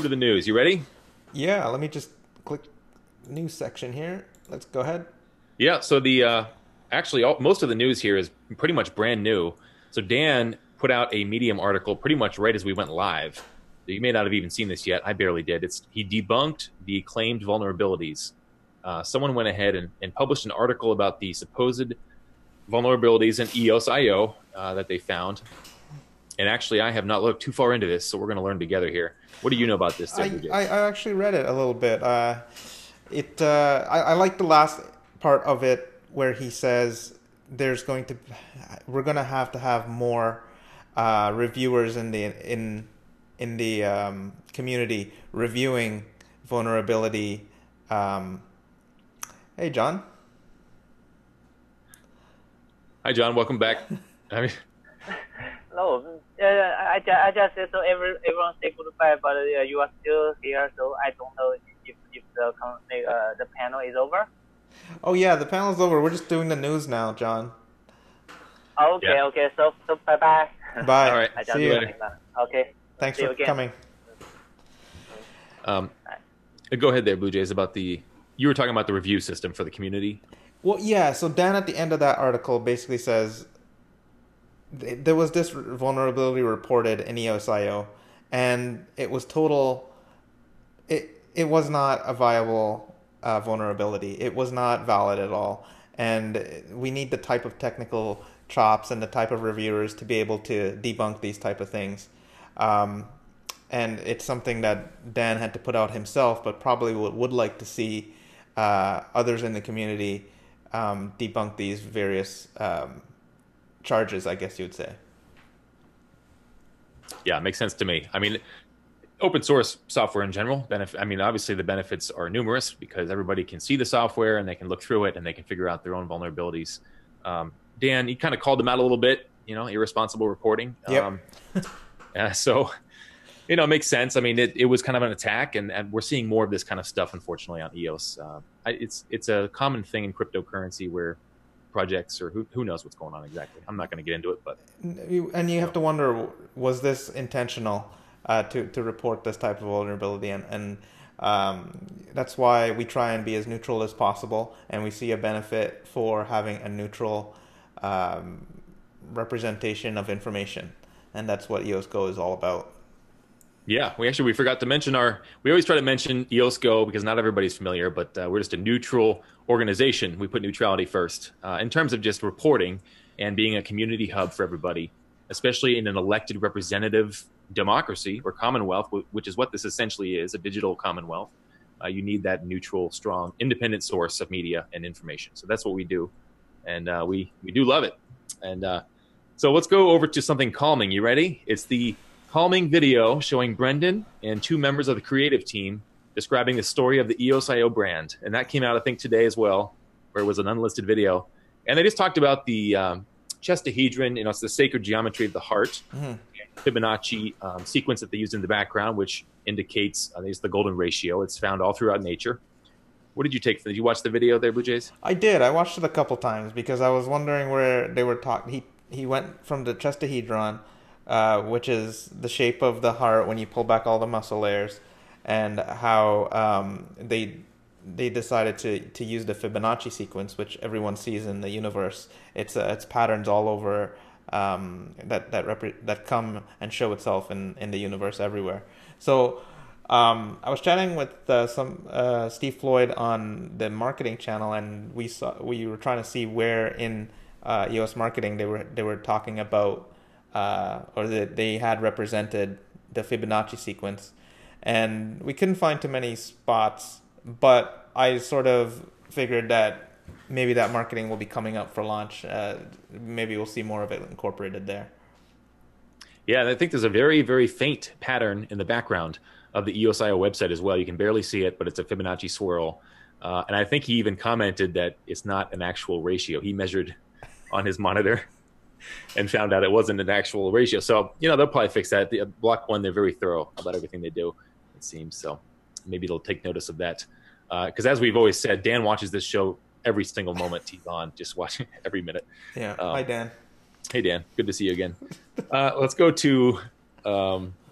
to the news. You ready? Yeah, let me just click news section here. Let's go ahead. Yeah. So the actually most of the news here is pretty much brand new. So Dan put out a Medium article pretty much right as we went live. You may not have even seen this yet. I barely did. He debunked the claimed vulnerabilities. Someone went ahead and published an article about the supposed vulnerabilities in EOS IO that they found. And actually, I have not looked too far into this, so we're going to learn together here. What do you know about this, Debunking? I actually read it a little bit. I like the last part of it where he says we're going to have more reviewers in the community reviewing vulnerability. Hey, John. Hi, John. Welcome back. No, I just said so everyone say goodbye, but you are still here, so I don't know if the panel is over. Oh yeah, the panel's over. We're just doing the news now, John. Okay, Yeah. Okay, so bye bye. Bye. All right. I just See you later. Okay. Thanks See you for again. coming. Go ahead there, Bluejays, you were talking about the review system for the community. Well, yeah. So Dan at the end of that article basically says there was this vulnerability reported in EOSIO, and it was total. It was not a viable vulnerability. It was not valid at all, and we need the type of technical chops and the type of reviewers to be able to debunk these type of things. And it's something that Dan had to put out himself, but probably would like to see others in the community debunk these various charges, I guess you would say. Yeah, it makes sense to me. I mean, open source software in general, obviously the benefits are numerous because everybody can see the software and they can look through it and they can figure out their own vulnerabilities. Dan, you kind of called them out a little bit, irresponsible reporting. Yep. So, it makes sense. I mean, it was kind of an attack, and we're seeing more of this kind of stuff, unfortunately, on EOS. It's a common thing in cryptocurrency where projects or who knows what's going on exactly. I'm not going to get into it, but and you have to wonder, was this intentional to report this type of vulnerability? And that's why we try and be as neutral as possible, and we see a benefit for having a neutral representation of information, and that's what EOS Go is all about. Yeah, we forgot to mention we always try to mention EOS Go because not everybody's familiar, but we're just a neutral organization. We put neutrality first in terms of just reporting and being a community hub for everybody, especially in an elected representative democracy or commonwealth, which is what this essentially is, a digital commonwealth. You need that neutral, strong, independent source of media and information. So that's what we do, and we do love it. And so let's go over to something calming. You ready? It's the calming video showing Brendan and two members of the creative team describing the story of the EOSIO brand. And that came out, I think, today as well, where it was an unlisted video. And they just talked about the chestahedron, it's the sacred geometry of the heart, Fibonacci sequence that they used in the background, which indicates, I think it's the golden ratio. It's found all throughout nature. What did you take? Did you watch the video there, Bluejays? I did. I watched it a couple times because I was wondering where they were talking. He went from the chestahedron, which is the shape of the heart when you pull back all the muscle layers, and how they decided to use the Fibonacci sequence, which everyone sees in the universe. It's patterns all over that come and show itself in the universe everywhere. So I was chatting with some Steve Floyd on the marketing channel, and we were trying to see where in EOS marketing they were talking about. Or that they had represented the Fibonacci sequence, and we couldn't find too many spots, but I sort of figured that maybe that marketing will be coming up for launch. Maybe we'll see more of it incorporated there. Yeah, and I think there's a very, very faint pattern in the background of the EOSIO website as well. You can barely see it, but it's a Fibonacci swirl. And I think he even commented that it's not an actual ratio. He measured on his monitor and found out it wasn't an actual ratio. So, they'll probably fix that. The block.one, they're very thorough about everything they do, it seems. So maybe they'll take notice of that. Because as we've always said, Dan watches this show every single moment he's on, just watching every minute. Yeah. Hi, Dan. Hey, Dan. Good to see you again. Let's go to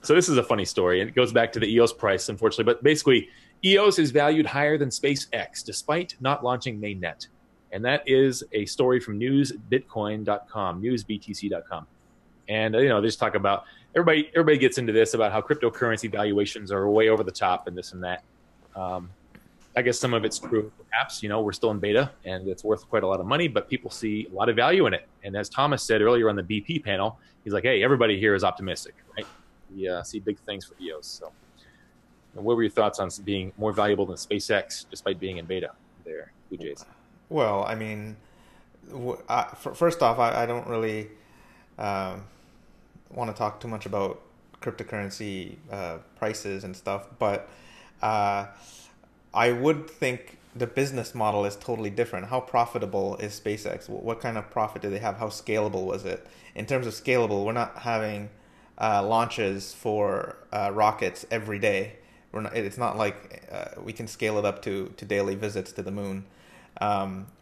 So this is a funny story, and it goes back to the EOS price, unfortunately. But basically, EOS is valued higher than SpaceX, despite not launching mainnet. And that is a story from newsbitcoin.com, newsbtc.com. And, they just talk about, everybody gets into this about how cryptocurrency valuations are way over the top and this and that. I guess some of it's true, perhaps. We're still in beta, and it's worth quite a lot of money, but people see a lot of value in it. And as Thomas said earlier on the BP panel, he's like, hey, everybody here is optimistic, right? We see big things for EOS. So what were your thoughts on being more valuable than SpaceX, despite being in beta there, Bluejays? Well, I mean, first off, I don't really want to talk too much about cryptocurrency prices and stuff, but I would think the business model is totally different. How profitable is SpaceX? What kind of profit do they have? How scalable was it? In terms of scalable, we're not having launches for rockets every day. It's not like we can scale it up to daily visits to the moon.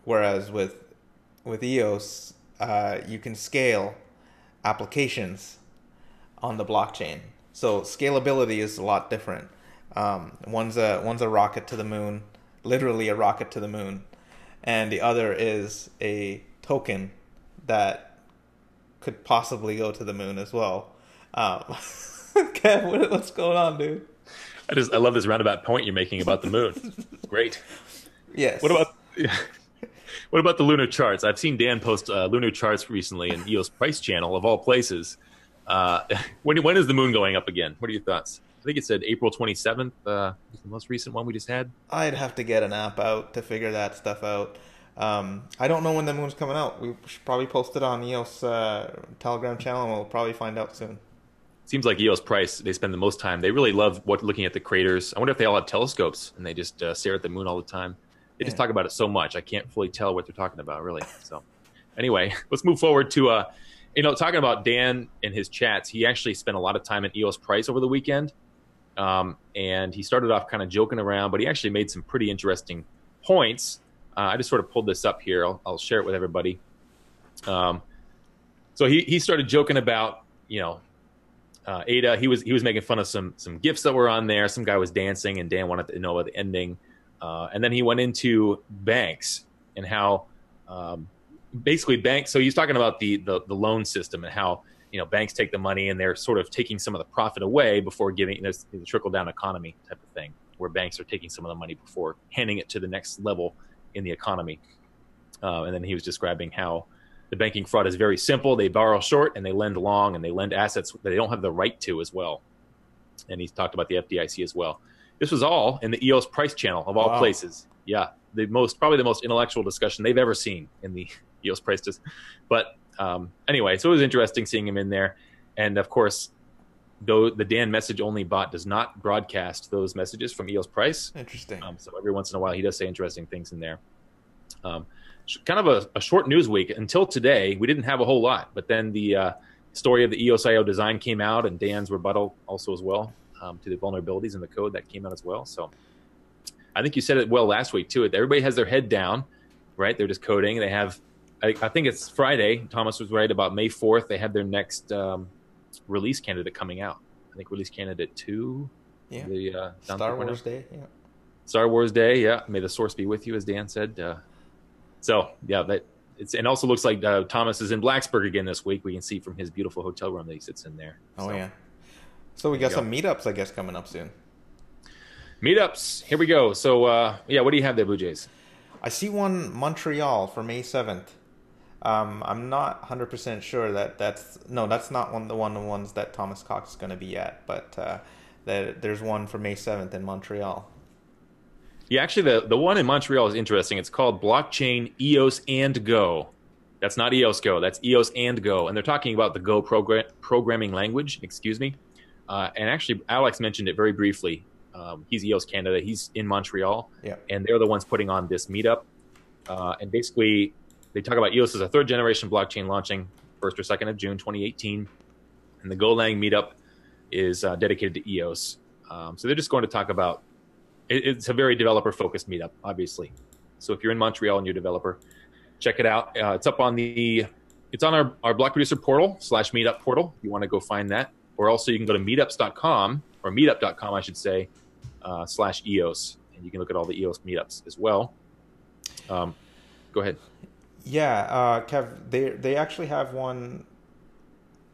Whereas with EOS, you can scale applications on the blockchain. So scalability is a lot different. One's a rocket to the moon, literally a rocket to the moon, and the other is a token that could possibly go to the moon as well. Kev, what's going on, dude? I love this roundabout point you're making about the moon. Great. Yes. What about the lunar charts? I've seen Dan post lunar charts recently in EOS Price Channel, of all places. When is the moon going up again? What are your thoughts? I think it said April 27th, was the most recent one we just had. I'd have to get an app out to figure that stuff out. I don't know when the moon's coming out. We should probably post it on EOS Telegram channel, and we'll probably find out soon. Seems like EOS Price, they spend the most time. They really love looking at the craters. I wonder if they all have telescopes and they just stare at the moon all the time. They just talk about it so much. I can't fully tell what they're talking about, really. So anyway, let's move forward to, talking about Dan and his chats. He actually spent a lot of time at EOS Price over the weekend. And he started off kind of joking around, but he actually made some pretty interesting points. I just sort of pulled this up here. I'll share it with everybody. So he started joking about, Ada. He was making fun of some GIFs that were on there. Some guy was dancing, and Dan wanted to know about the ending. And then he went into banks and how basically banks. So he's talking about the loan system and how banks take the money and they're sort of taking some of the profit away before giving the trickle down economy type of thing, where banks are taking some of the money before handing it to the next level in the economy. And then he was describing how the banking fraud is very simple. They borrow short and they lend long, and they lend assets that they don't have the right to as well. And he's talked about the FDIC as well. This was all in the EOS Price Channel of all places. Yeah, probably the most intellectual discussion they've ever seen in the EOS Price. But anyway, so it was interesting seeing him in there. And of course, though the Dan message only bot does not broadcast those messages from EOS Price. Interesting. So every once in a while, he does say interesting things in there. Kind of a short news week. Until today, we didn't have a whole lot. But then the story of the EOS.io design came out, and Dan's rebuttal also as well to the vulnerabilities in the code that came out as well. So I think you said it well last week too. Everybody has their head down, right? They're just coding. They have, I think it's Friday. Thomas was right about May 4th. They have their next release candidate coming out. I think release candidate 2. Yeah. The Star Wars Day. Yeah. Star Wars Day. Yeah. May the source be with you, as Dan said. So yeah, and also looks like Thomas is in Blacksburg again this week. We can see from his beautiful hotel room that he sits in there. Oh yeah. So we got some meetups, I guess, coming up soon. Meetups. Here we go. So what do you have there, Bluejays? I see one Montreal for May 7th. I'm not 100% sure that's not one of the ones that Thomas Cox is going to be at, but there's one for May 7th in Montreal. Yeah, actually, the one in Montreal is interesting. It's called Blockchain EOS and Go. That's not EOS Go. That's EOS and Go. And they're talking about the Go programming language, and actually, Alex mentioned it very briefly. He's EOS Canada. He's in Montreal. Yeah. And they're the ones putting on this meetup. And basically, they talk about EOS as a third-generation blockchain launching 1st or 2nd of June 2018. And the Golang meetup is dedicated to EOS. So they're just going to talk about it's a very developer-focused meetup, obviously. So if you're in Montreal and you're a developer, check it out. It's up on our block producer portal /meetup portal. If you want to go find that, or also you can go to meetups.com, or meetup.com, I should say, /EOS, and you can look at all the EOS meetups as well. Go ahead. Yeah, Kev, they actually have one.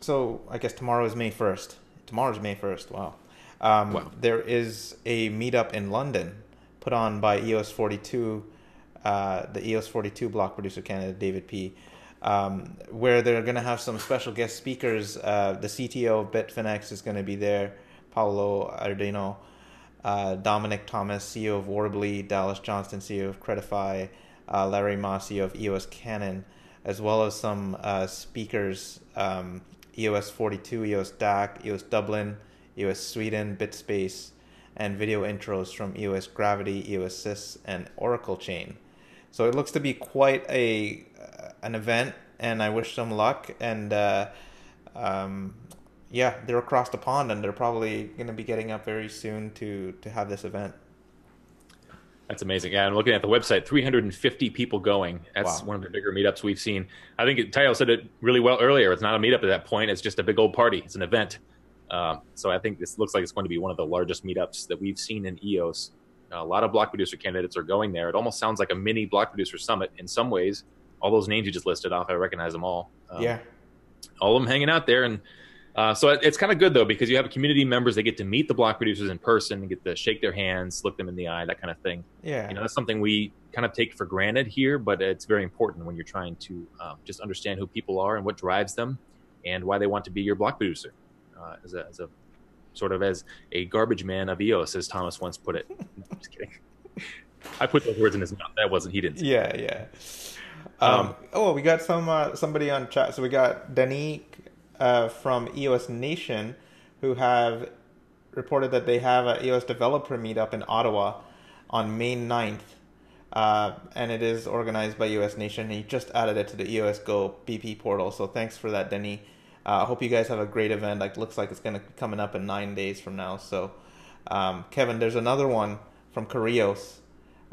So I guess tomorrow is May 1st. Tomorrow's May 1st. Wow. Wow. There is a meetup in London put on by EOS 42, the EOS 42 block producer candidate, David P., where they're going to have some special guest speakers. The CTO of Bitfinex is going to be there, Paolo Ardeno, Dominic Thomas, CEO of Warbly, Dallas Johnston, CEO of Credify, Larry Ma, CEO of EOS Canon, as well as some speakers, EOS 42, EOS DAC, EOS Dublin, EOS Sweden, BitSpace, and video intros from EOS Gravity, EOS Sys, and Oracle Chain. So it looks to be quite an event, and I wish them luck. And yeah, they're across the pond, and they're probably going to be getting up very soon to have this event. That's amazing. Yeah, I'm looking at the website, 350 people going. That's Wow. one of the bigger meetups we've seen. I think Tayo said it really well earlier. It's not a meetup at that point. It's just a big old party. It's an event. So I think this looks like it's going to be one of the largest meetups that we've seen in EOS. A lot of block producer candidates are going there. It almost sounds like a mini block producer summit in some ways. All those names you just listed off, I recognize them all. Yeah. All of them hanging out there. And so it's kind of good, though, because you have community members that get to meet the block producers in person and get to shake their hands, look them in the eye, that kind of thing. Yeah. You know, that's something we kind of take for granted here, but it's very important when you're trying to just understand who people are and what drives them and why they want to be your block producer. As a sort of as a garbage man of EOS, as Thomas once put it. I'm just kidding. I put those words in his mouth. That wasn't, he didn't. Yeah, yeah. We got somebody on chat. So we got Danique from EOS Nation, who have reported that they have an EOS developer meetup in Ottawa on May 9th. And it is organized by EOS Nation. He just added it to the EOS Go BP portal. So thanks for that, Denny. I hope you guys have a great event. Looks like it's going to be coming up in 9 days from now. So, Kevin, there's another one from Koreos.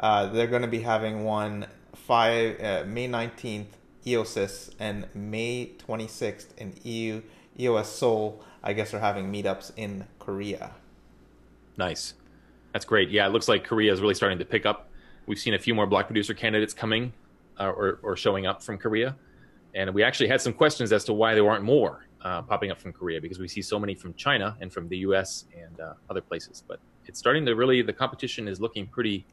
They're going to be having one May 19th, EOSys, and May 26th in EOS Seoul. I guess are having meetups in Korea. Nice. That's great. Yeah, it looks like Korea is really starting to pick up. We've seen a few more block producer candidates coming or showing up from Korea. And we actually had some questions as to why there aren't more popping up from Korea, because we see so many from China and from the US and other places. But it's starting to really, the competition is looking pretty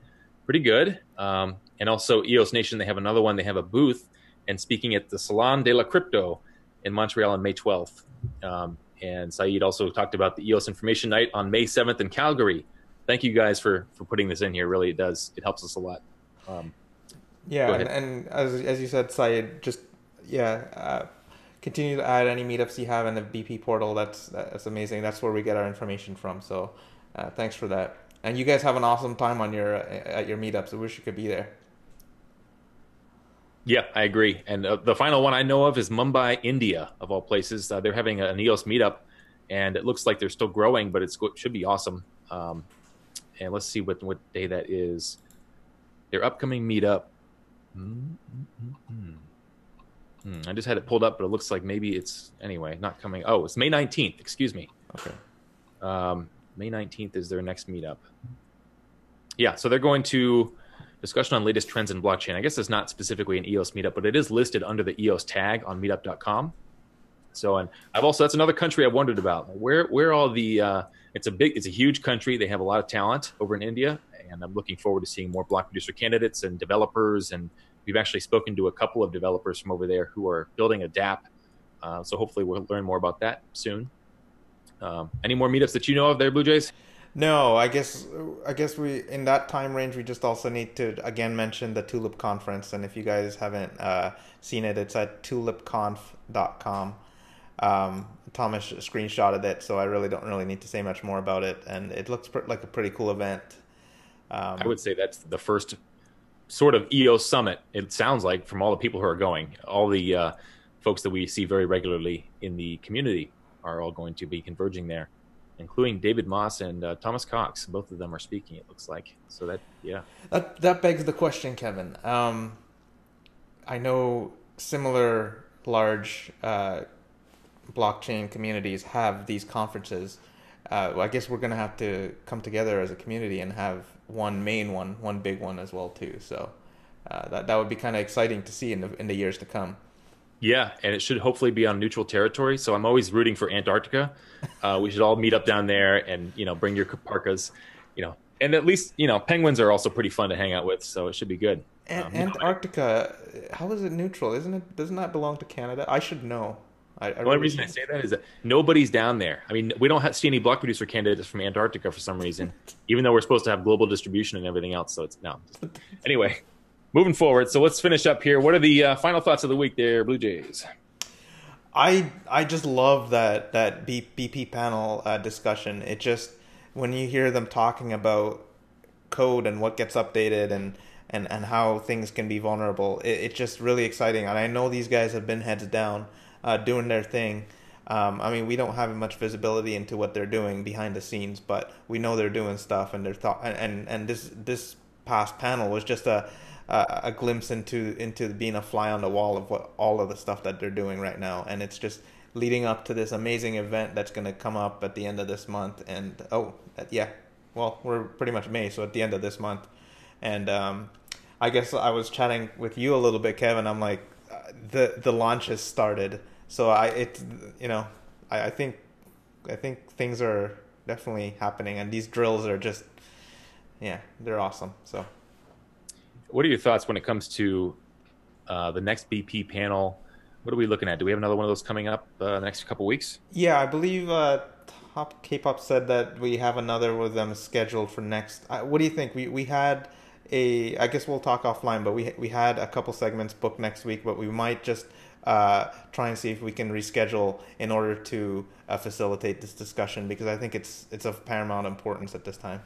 good. And also EOS Nation, they have another one. They have a booth and speaking at the Salon de la Crypto in Montreal on May 12th. And Saeed also talked about the EOS Information Night on May 7th in Calgary. Thank you guys for putting this in here. Really, it helps us a lot. Yeah, and as you said, Saeed, just continue to add any meetups you have in the BP portal. That's amazing. That's where we get our information from. So thanks for that. And you guys have an awesome time on at your meetups. I wish you could be there. Yeah, I agree. And the final one I know of is Mumbai, India, of all places. They're having an EOS meetup, and it looks like they're still growing, but it should be awesome. And let's see what day that is. Their upcoming meetup. I just had it pulled up, but it looks like maybe it's, anyway, not coming. Oh, it's May 19th. Excuse me. Okay. May 19th is their next meetup. Yeah, so they're going to discussion on latest trends in blockchain. I guess it's not specifically an EOS meetup, but it is listed under the EOS tag on meetup.com. So, and that's another country I've wondered about. Where all the, it's a huge country. They have a lot of talent over in India, and I'm looking forward to seeing more block producer candidates and developers. And we've actually spoken to a couple of developers from over there who are building a dApp. So hopefully we'll learn more about that soon. Any more meetups that you know of there, Bluejays? No, I guess we, in that time range, we just also need to again mention the Tulip conference. And if you guys haven't seen it, it's at tulipconf.com. Thomas screenshotted it, so I really don't need to say much more about it. And it looks like a pretty cool event. I would say that's the first sort of EOS summit. It sounds like, from all the people who are going, all the folks that we see very regularly in the community are all going to be converging there, including David Moss and Thomas Cox. Both of them are speaking, it looks like. So that begs the question, Kevin. I know similar large blockchain communities have these conferences, I guess we're gonna have to come together as a community and have one main one big one as well too. So that would be kind of exciting to see in the years to come. Yeah, and it should hopefully be on neutral territory. So I'm always rooting for Antarctica. We should all meet up down there and, bring your parkas, and at least, penguins are also pretty fun to hang out with. So it should be good. Antarctica, how is it neutral? Isn't it? Doesn't that belong to Canada? I should know. The only reason I say that is that nobody's down there. I mean, we don't see any block producer candidates from Antarctica for some reason, even though we're supposed to have global distribution and everything else. So it's no. Anyway, moving forward. So let's finish up here. What are the final thoughts of the week there, Blue Jays? I just love that BP panel discussion. It just, when you hear them talking about code and what gets updated and how things can be vulnerable, it's just really exciting. And I know these guys have been heads down doing their thing. I mean, we don't have much visibility into what they're doing behind the scenes, but we know they're doing stuff, and and this past panel was just a glimpse into being a fly on the wall of what all of the stuff that they're doing right now. And it's just leading up to this amazing event that's going to come up at the end of this month. And well, we're pretty much May, so at the end of this month. And I guess I was chatting with you a little bit, Kevin. I'm like, the launch has started, so I think things are definitely happening, and these drills are just, they're awesome. So, what are your thoughts when it comes to the next BP panel? What are we looking at? Do we have another one of those coming up the next couple weeks? Yeah, I believe Top K-pop said that we have another with them scheduled for next. What do you think? We had I guess we'll talk offline, but we had a couple segments booked next week, but we might just try and see if we can reschedule in order to facilitate this discussion, because I think it's of paramount importance at this time.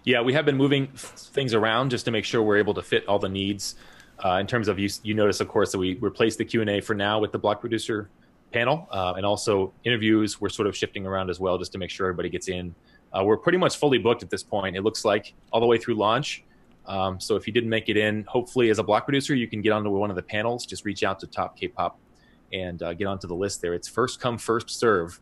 Yeah, we have been moving things around just to make sure we're able to fit all the needs. In terms of, you notice, of course, that we replaced the Q&A for now with the block producer panel, and also interviews we're sort of shifting around as well, just to make sure everybody gets in. We're pretty much fully booked at this point, it looks like, all the way through launch. So if you didn't make it in, hopefully as a block producer, you can get onto one of the panels. Just reach out to Top K-pop and get onto the list there. It's first come, first serve.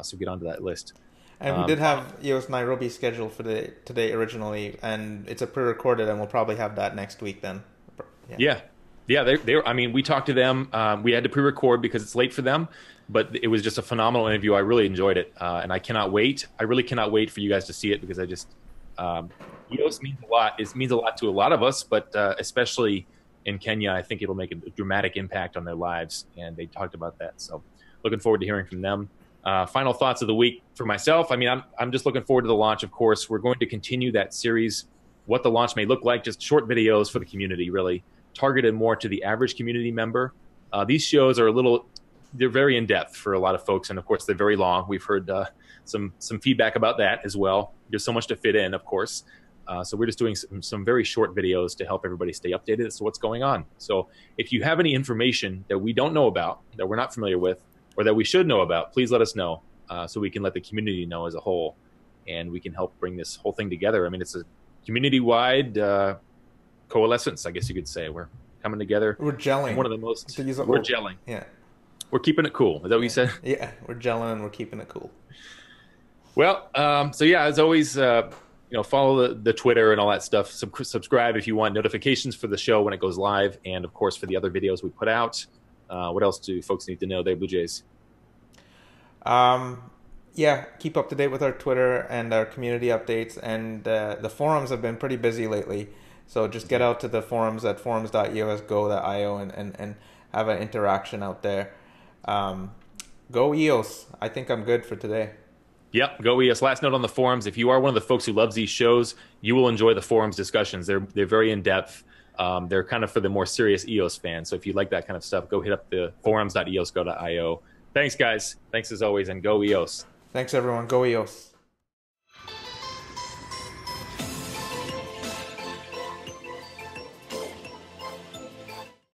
So get onto that list. And we did have EOS Nairobi scheduled for today originally, and it's a pre-recorded, and we'll probably have that next week then. Yeah. I mean, we talked to them. We had to pre-record because it's late for them, but it was just a phenomenal interview. I really enjoyed it, and I cannot wait. I really cannot wait for you guys to see it, because I just EOS means a lot. It means a lot to a lot of us, but especially in Kenya, I think it'll make a dramatic impact on their lives, and they talked about that. So looking forward to hearing from them. Final thoughts of the week for myself. I mean, I'm just looking forward to the launch, of course. We're going to continue that series, what the launch may look like, just short videos for the community, really targeted more to the average community member. These shows are they're very in-depth for a lot of folks, and of course they're very long. We've heard some feedback about that as well. There's so much to fit in, of course. So we're just doing some very short videos to help everybody stay updated as to what's going on. So if you have any information that we don't know about, that we're not familiar with, or that we should know about, please let us know, so we can let the community know as a whole, and we can help bring this whole thing together. I mean, it's a community-wide coalescence, I guess you could say. We're coming together. We're gelling. We're gelling. Yeah. We're keeping it cool. Is that what you said? Yeah, we're gelling and we're keeping it cool. Well, so yeah, as always, follow the Twitter and all that stuff. Subscribe if you want notifications for the show when it goes live, and of course for the other videos we put out. What else do folks need to know there, Blue Jays? Yeah, keep up to date with our Twitter and our community updates, and the forums have been pretty busy lately. So just get out to the forums at forums.eosgo.io and have an interaction out there. Go EOS. I think I'm good for today. Yep, go EOS. Last note on the forums: if you are one of the folks who loves these shows, you will enjoy the forums discussions. They're very in depth. They're kind of for the more serious EOS fans. So if you like that kind of stuff, go hit up the forums.eosgo.io. Thanks, guys. Thanks as always, and go EOS. Thanks, everyone. Go EOS.